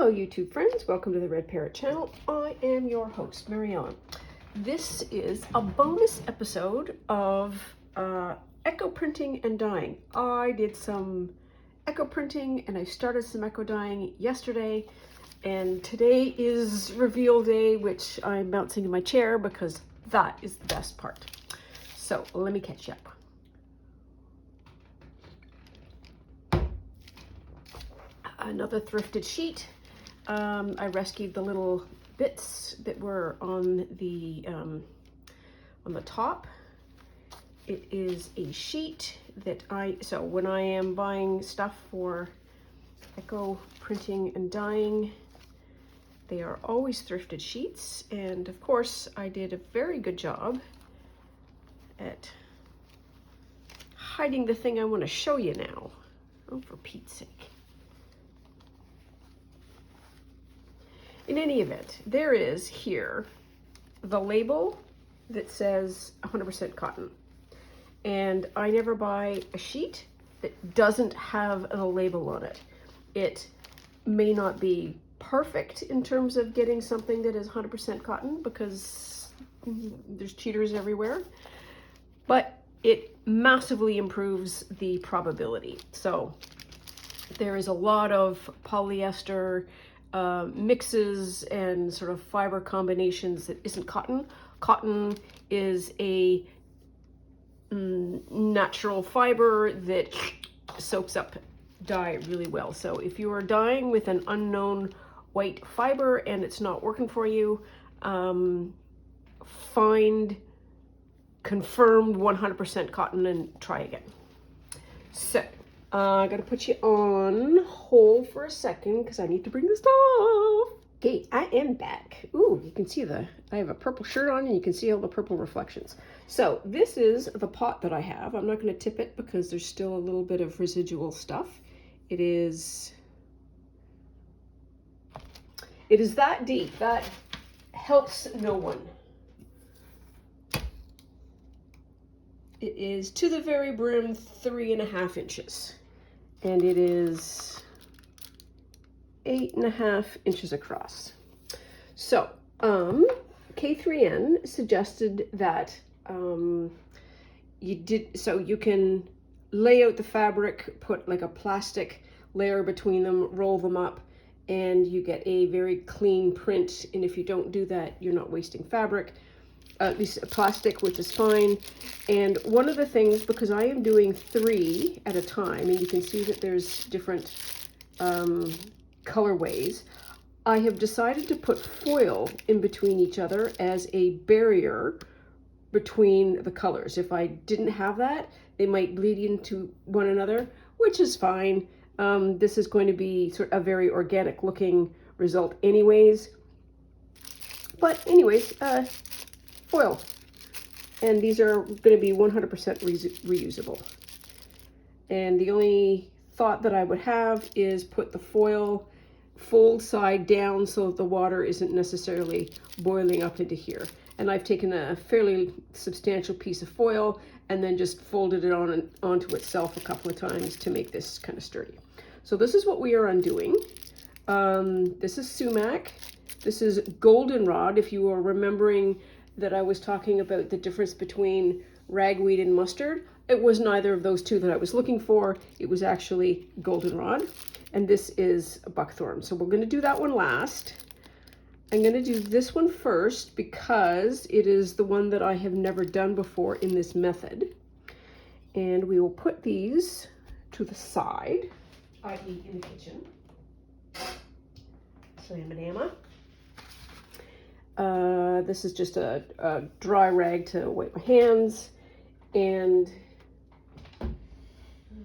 Hello YouTube friends, welcome to the Red Parrot channel. I am your host, Marianne. This is a bonus episode of echo printing and dyeing. I did some echo printing and I started some echo dyeing yesterday, and today is reveal day, which I'm bouncing in my chair because that is the best part. So let me catch you up. Another thrifted sheet. I rescued the little bits that were on the top. It is a sheet that so when I am buying stuff for echo printing and dyeing, they are always thrifted sheets, and of course I did a very good job at hiding the thing I want to show you now. Oh, for Pete's sake. In any event, there is here the label that says 100% cotton. And I never buy a sheet that doesn't have a label on it. It may not be perfect in terms of getting something that is 100% cotton because there's cheaters everywhere, but it massively improves the probability. So there is a lot of polyester mixes and sort of fiber combinations that isn't cotton. Cotton is a natural fiber that soaks up dye really well. So if you are dyeing with an unknown white fiber and it's not working for you, find confirmed 100% cotton and try again. So I'm gonna put you on hold for a second because I need to bring the stuff. Okay, I am back. Ooh, you can see I have a purple shirt on and you can see all the purple reflections. So this is the pot that I have. I'm not gonna tip it because there's still a little bit of residual stuff. It is that deep. That helps no one. It is to the very brim 3.5 inches. And it is 8.5 inches across. So, K3N suggested that you can lay out the fabric, put like a plastic layer between them, roll them up, and you get a very clean print. And if you don't do that, you're not wasting fabric. At least plastic, which is fine. And one of the things, because I am doing 3 at a time, and you can see that there's different colorways, I have decided to put foil in between each other as a barrier between the colors. If I didn't have that, they might bleed into one another, which is fine. This is going to be sort of a very organic looking result anyways. But anyways, foil, and these are going to be 100% reusable. And the only thought that I would have is put the foil fold side down so that the water isn't necessarily boiling up into here. And I've taken a fairly substantial piece of foil and then just folded it onto itself a couple of times to make this kind of sturdy. So this is what we are undoing. This is sumac. This is goldenrod. If you are remembering that I was talking about the difference between ragweed and mustard, it was neither of those two that I was looking for. It was actually goldenrod, and this is buckthorn. So we're going to do that one last. I'm going to do this one first because it is the one that I have never done before in this method. And we will put these to the side, i.e. in the kitchen. Slam-a-dama. This is just a dry rag to wipe my hands, and I'm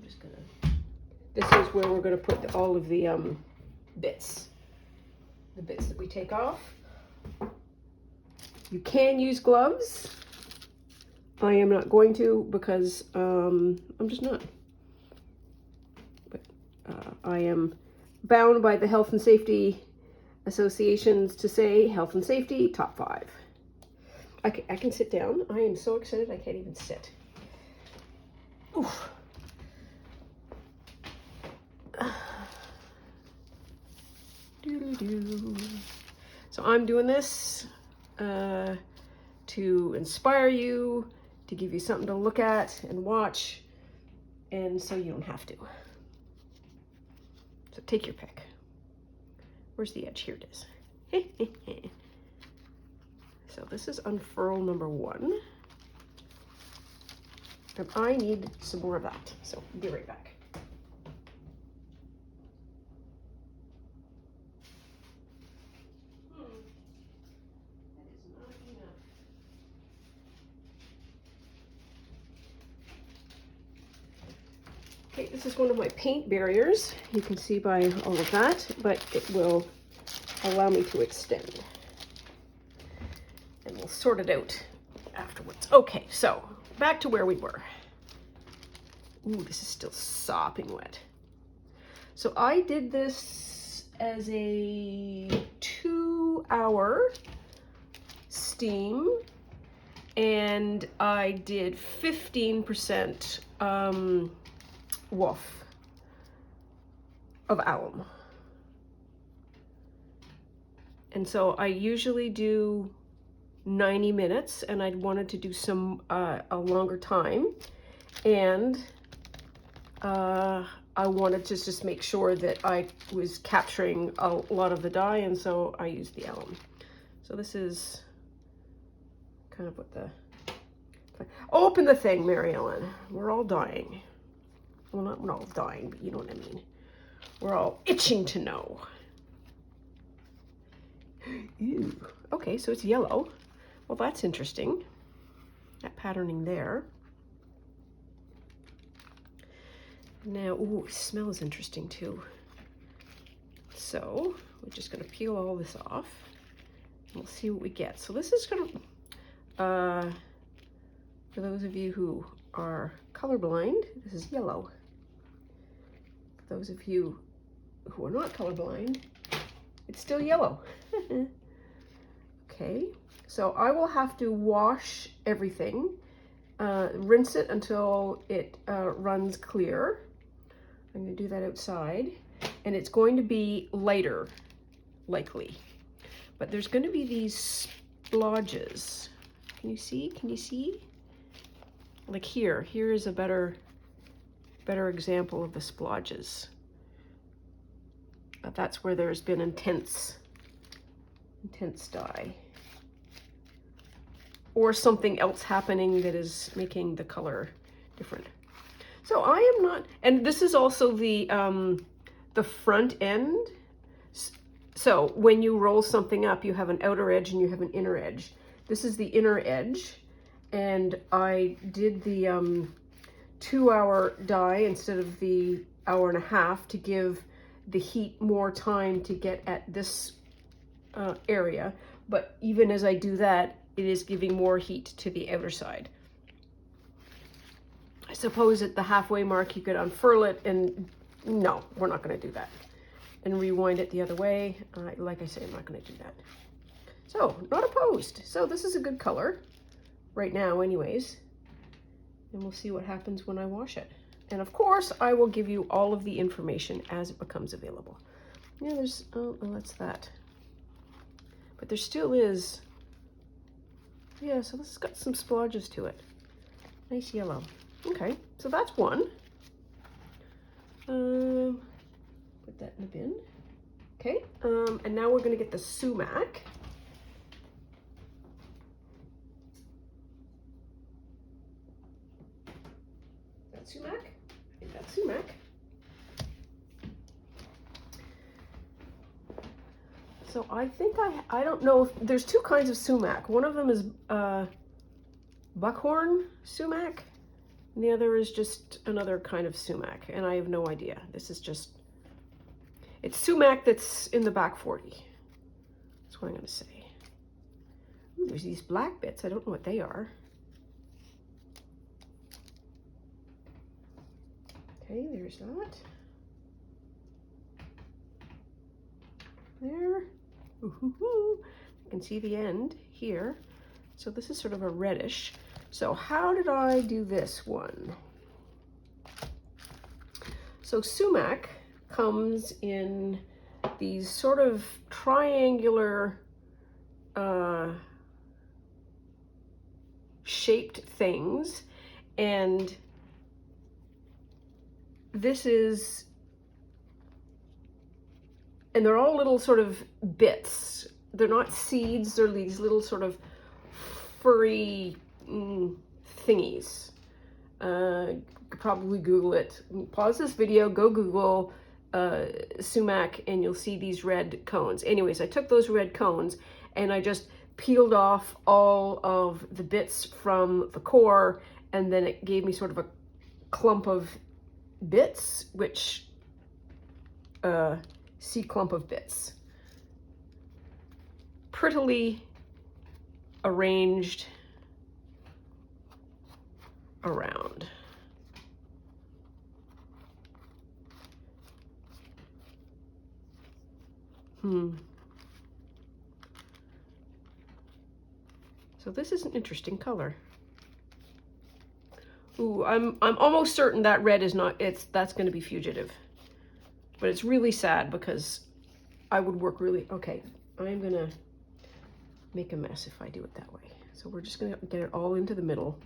just gonna, this is where we're gonna put all of the bits that we take off. You can use gloves. I am not going to because I'm just not. But I am bound by the health and safety associations to say health and safety, top 5. I can sit down. I am so excited I can't even sit. Oof. Doo-doo-doo. So I'm doing this to inspire you, to give you something to look at and watch, and so you don't have to. So take your pick. Where's the edge? Here it is. So this is unfurl number 1. And I need some more of that. So I'll be right back. That is not enough. Okay, this is one of my paint barriers. You can see by all of that, but it will allow me to extend. And we'll sort it out afterwards. Okay, so back to where we were. Ooh, this is still sopping wet. So I did this as a 2-hour steam, and I did 15% woof of alum. And so I usually do 90 minutes, and I'd wanted to do some a longer time, and I wanted to just make sure that I was capturing a lot of the dye, and so I used the alum. So this is kind of what the... Open the thing, Mary Ellen. We're all dying. Well, not we're all dying, but you know what I mean. We're all itching to know. Ew. Okay, so it's yellow. Well, that's interesting. That patterning there. Now, ooh, it smells interesting too. So we're just going to peel all this off. We'll see what we get. So this is going to, for those of you who are colorblind, this is yellow. For those of you who are not colorblind, it's still yellow. Okay, so I will have to wash everything, rinse it until it runs clear. I'm going to do that outside, and it's going to be lighter, likely. But there's going to be these splodges. Can you see? Can you see? Like here. Here is a better example of the splodges. But that's where there's been intense dye. Or something else happening that is making the color different. So I am not, and this is also the front end. So when you roll something up, you have an outer edge and you have an inner edge. This is the inner edge, and I did the 2-hour dye instead of the 1.5 hours to give the heat more time to get at this area. But even as I do that, it is giving more heat to the outer side. I suppose at the halfway mark you could unfurl it, and no, we're not going to do that. And rewind it the other way. Like I say, I'm not going to do that. So, not opposed. So this is a good color right now anyways. And we'll see what happens when I wash it. And of course, I will give you all of the information as it becomes available. Yeah, there's, oh, that's that. But there still is, yeah, so this has got some splodges to it. Nice yellow. Okay, so that's one. Put that in the bin. Okay, and now we're gonna get the sumac. That sumac? Get that sumac. So I think I don't know if there's two kinds of sumac. One of them is buckthorn sumac, and the other is just another kind of sumac, and I have no idea. This is just, it's sumac that's in the back 40. That's what I'm gonna say. Ooh, there's these black bits. I don't know what they are. Okay, there's that. There. Ooh, you can see the end here. So this is sort of a reddish. So how did I do this one? So sumac comes in these sort of triangular shaped things, and this is, and they're all little sort of bits. They're not seeds, they're these little sort of furry thingies. Probably Google it. Pause this video, go Google sumac, and you'll see these red cones. Anyways, I took those red cones and I just peeled off all of the bits from the core, and then it gave me sort of a clump of bits, which see clump of bits. Prettily arranged around. So this is an interesting color. Ooh, I'm almost certain that red is not, that's going to be fugitive. But it's really sad because I would work really, okay, I'm going to make a mess if I do it that way. So we're just going to get it all into the middle.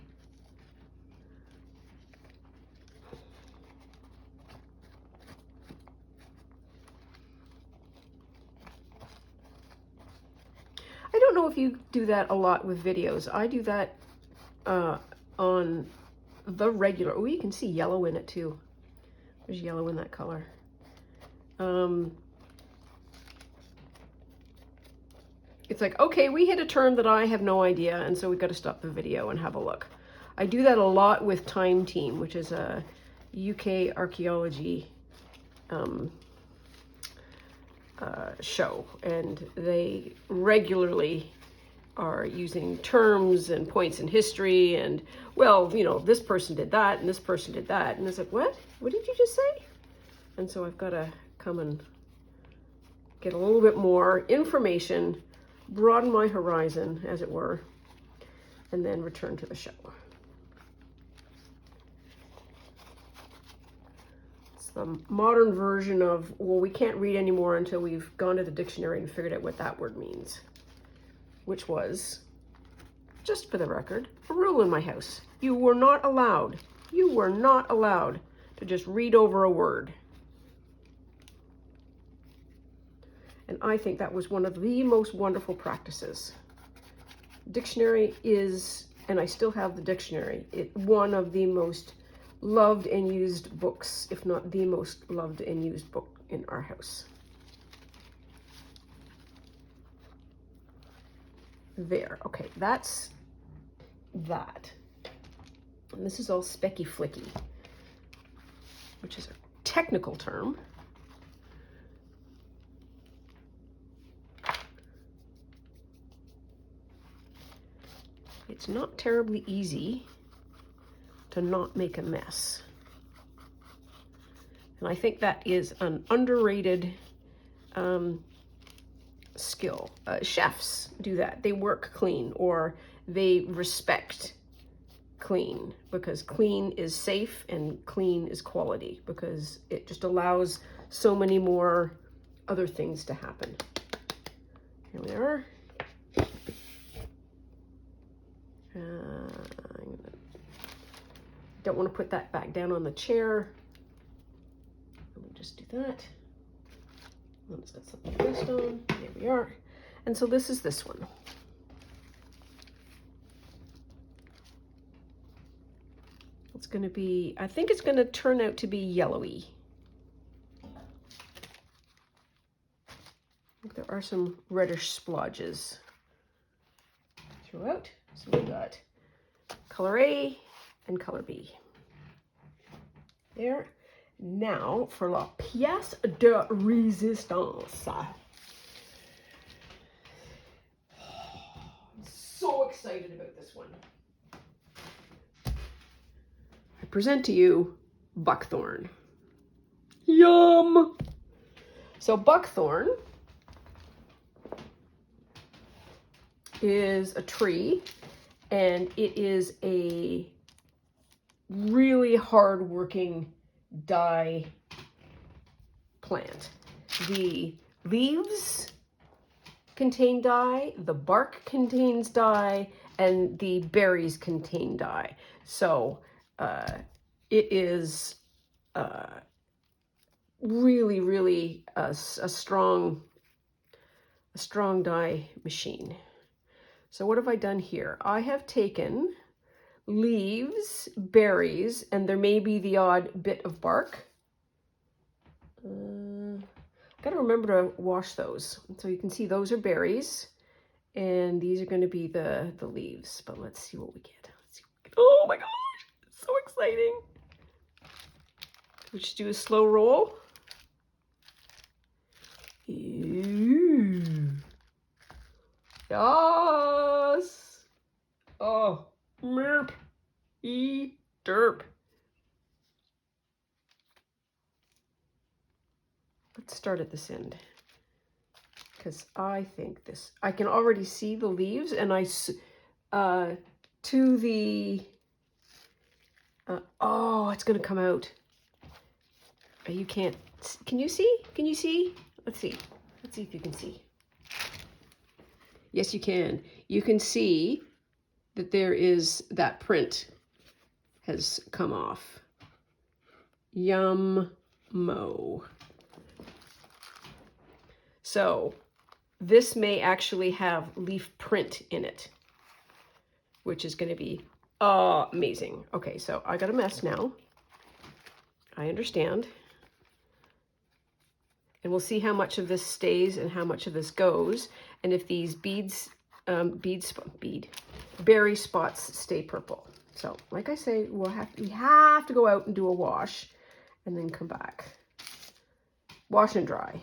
I don't know if you do that a lot with videos. I do that on the regular. Oh, you can see yellow in it too. There's yellow in that color. It's like, okay, we hit a term that I have no idea, and so we've got to stop the video and have a look. I do that a lot with Time Team, which is a UK archaeology show, and they regularly are using terms and points in history, and, well, you know, this person did that and this person did that, and it's like, what did you just say? And so I've got to come and get a little bit more information, broaden my horizon, as it were, and then return to the show. The modern version of, well, we can't read anymore until we've gone to the dictionary and figured out what that word means, which was, just for the record, a rule in my house. You were not allowed to just read over a word. And I think that was one of the most wonderful practices. Dictionary is, and I still have the dictionary, one of the most loved and used books, if not the most loved and used book in our house. There, okay, that's that. And this is all specky flicky, which is a technical term. It's not terribly easy to not make a mess. And I think that is an underrated skill. Chefs do that. They work clean, or they respect clean, because clean is safe and clean is quality, because it just allows so many more other things to happen. Here we are. Don't want to put that back down on the chair. Let me just do that. Let's get something pressed on. There we are. And so this is this one. It's going to be, I think it's going to turn out to be yellowy. I think there are some reddish splodges throughout. So we got color A and color B. There. Now for la pièce de résistance. I'm so excited about this one. I present to you buckthorn. Yum! So buckthorn is a tree, and it is a really hard-working dye plant. The leaves contain dye, the bark contains dye, and the berries contain dye. So it is really, really a strong dye machine. So what have I done here? I have taken leaves, berries, and there may be the odd bit of bark. Gotta remember to wash those. So you can see those are berries, and these are going to be the leaves. But let's see what we get. Oh my gosh, it's so exciting! We should do a slow roll. Ooh. Yes! Oh, merp. Derp. Let's start at this end, because I think this, I can already see the leaves, and to the, oh, it's going to come out. You can't, can you see? Can you see? Let's see. Let's see if you can see. Yes, you can. You can see that there is, that print has come off. Yum-mo. So this may actually have leaf print in it, which is going to be amazing. Okay, so I got a mess now. I understand. And we'll see how much of this stays and how much of this goes. And if these berry spots stay purple. So like I say, we have to go out and do a wash and then come back. Wash and dry.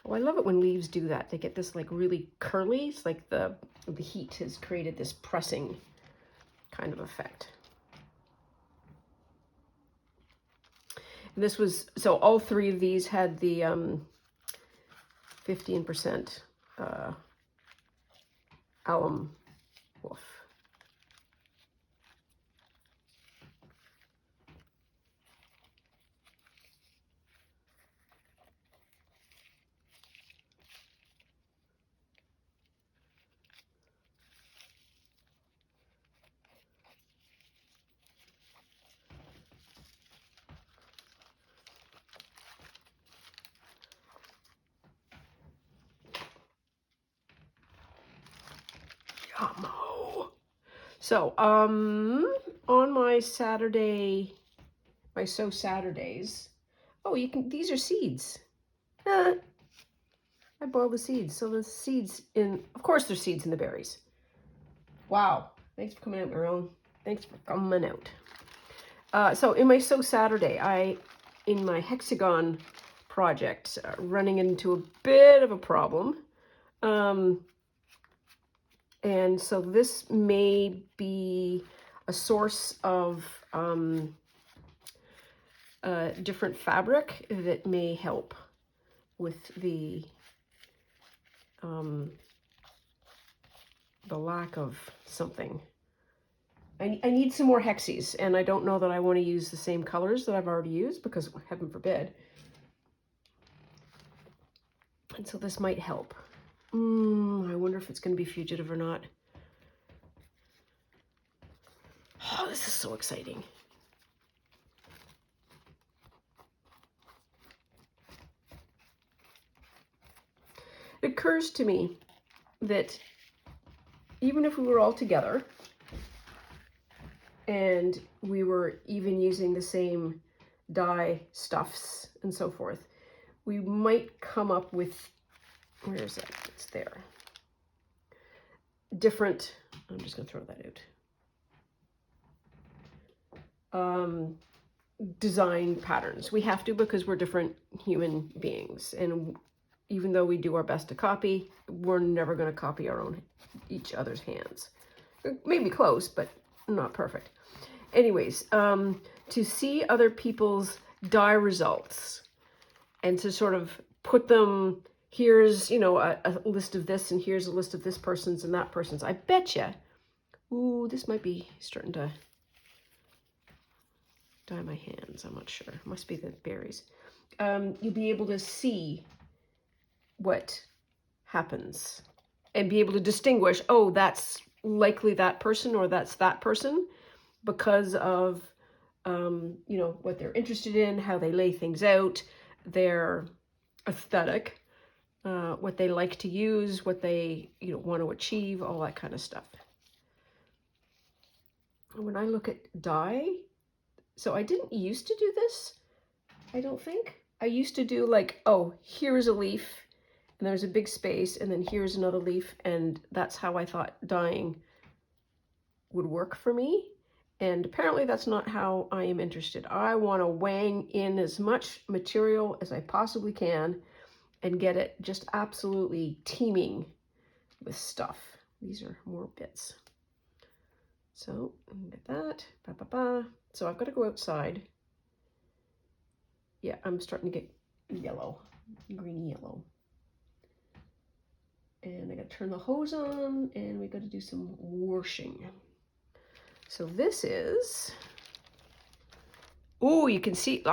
Oh, I love it when leaves do that. They get this like really curly. It's like the heat has created this pressing kind of effect. And this was, so all three of these had the 15% alum woof. Yummo. So, on my Saturday, my Sew Saturdays, oh, these are seeds. I boiled the seeds. So the seeds of course there's seeds in the berries. Wow. Thanks for coming out, Marilyn. Thanks for coming out. So in my Sew Saturday, in my hexagon project, running into a bit of a problem. And so this may be a source of different fabric that may help with the lack of something. I need some more hexes, and I don't know that I want to use the same colors that I've already used, because heaven forbid. And so this might help. I wonder if it's going to be fugitive or not. Oh, this is so exciting. It occurs to me that even if we were all together and we were even using the same dye stuffs and so forth, we might come up with, where is it? It's there. Different, I'm just going to throw that out. Design patterns. We have to, because we're different human beings. And even though we do our best to copy, we're never going to copy each other's hands. Maybe close, but not perfect. Anyways, to see other people's dye results and to sort of put them, here's, a list of this, and here's a list of this person's and that person's. I bet you, ooh, this might be starting to dye my hands. I'm not sure. It must be the berries. you'll be able to see what happens and be able to distinguish, oh, that's likely that person or that's that person because of, you know, what they're interested in, how they lay things out, their aesthetic, what they like to use, what they, you know, want to achieve, all that kind of stuff. And when I look at dye, so I didn't used to do this, I don't think. I used to do like, oh, here's a leaf, and there's a big space, and then here's another leaf, and that's how I thought dyeing would work for me. And apparently that's not how I am interested. I want to wang in as much material as I possibly can and get it just absolutely teeming with stuff. These are more bits. So get that. Ba, ba, ba. So I've got to go outside. Yeah, I'm starting to get yellow, green yellow. And I got to turn the hose on, and we got to do some washing. So this is, oh, you can see,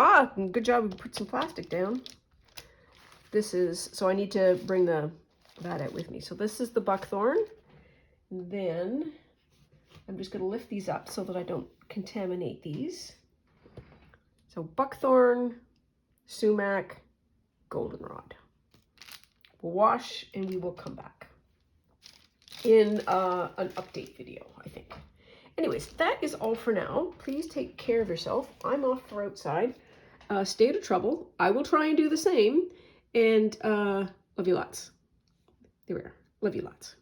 good job, we put some plastic down. This is, so I need to bring that out with me. So this is the buckthorn. Then I'm just going to lift these up so that I don't contaminate these. So buckthorn, sumac, goldenrod. We'll wash and we will come back in an update video, I think. Anyways, that is all for now. Please take care of yourself. I'm off for outside. Stay out of trouble. I will try and do the same. And love you lots. There we are. Love you lots.